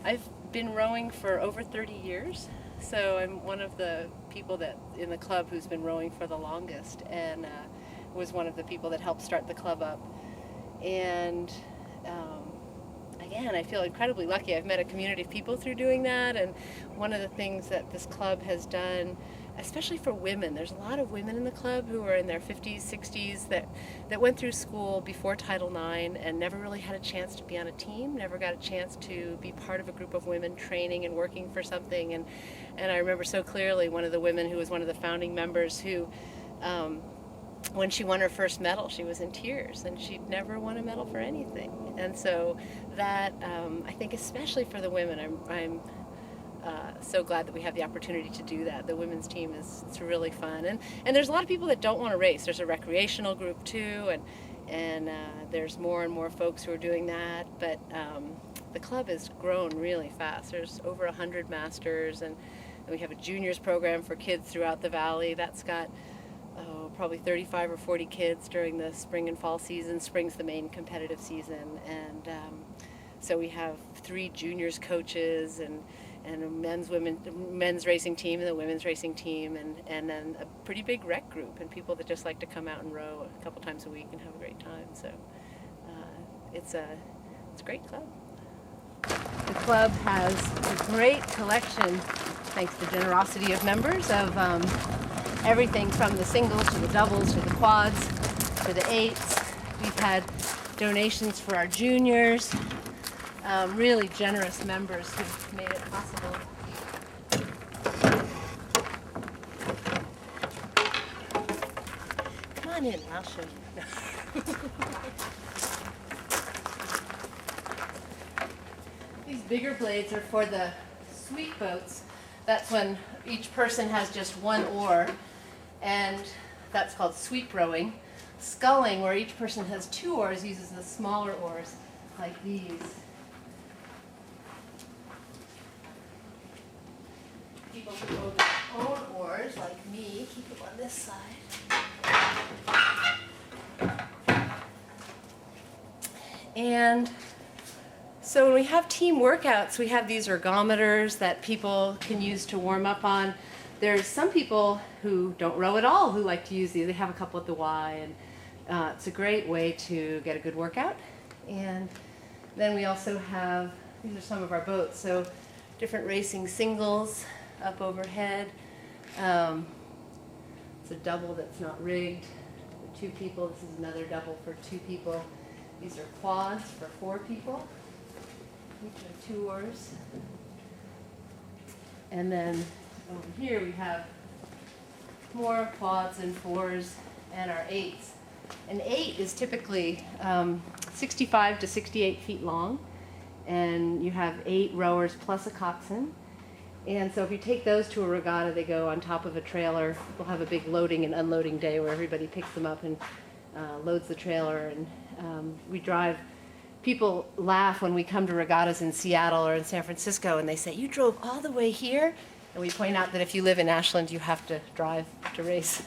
I've been rowing for over 30 years, so I'm one of the people that in the club who's been rowing for the longest, and was one of the people that helped start the club up. And again, I feel incredibly lucky. I've met a community of people through doing that, and one of the things that this club has done, especially for women, there's a lot of women in the club who are in their 50s, 60s that went through school before Title IX and never really had a chance to be on a team, never got a chance to be part of a group of women training and working for something. And I remember so clearly one of the women who was one of the founding members who, when she won her first medal, she was in tears, and she'd never won a medal for anything. And so that, I think especially for the women, I'm so glad that we have the opportunity to do that. The women's team it's really fun, and there's a lot of people that don't want to race. There's a recreational group too, and there's more and more folks who are doing that. But the club has grown really fast. There's over 100 masters, and we have a juniors program for kids throughout the valley. That's got probably 35 or 40 kids during the spring and fall season. Spring's the main competitive season, and so we have 3 juniors coaches and a men's racing team and a women's racing team, and then a pretty big rec group and people that just like to come out and row a couple times a week and have a great time. So it's a great club. The club has a great collection, thanks to the generosity of members, of everything from the singles to the doubles to the quads to the eights. We've had donations for our juniors. Really generous members who've made it possible. Come on in, I'll show you. These bigger blades are for the sweep boats. That's when each person has just one oar, and that's called sweep rowing. Sculling, where each person has 2 oars, uses the smaller oars like these. People who own their own oars, like me, keep them on this side. And so when we have team workouts, we have these ergometers that people can use to warm up on. There's some people who don't row at all who like to use these. They have a couple at the Y, and it's a great way to get a good workout. And then we also have, these are some of our boats, so different racing singles up overhead. It's a double that's not rigged for 2 people. This is another double for 2 people. These are quads for 4 people. Each have 2 oars. And then over here we have more quads and 4s and our 8s. An 8 is typically 65 to 68 feet long, and you have 8 rowers plus a coxswain. And so if you take those to a regatta, they go on top of a trailer. We'll have a big loading and unloading day where everybody picks them up and loads the trailer, and we drive. People laugh when we come to regattas in Seattle or in San Francisco, and they say, "You drove all the way here?" And we point out that if you live in Ashland, you have to drive to race.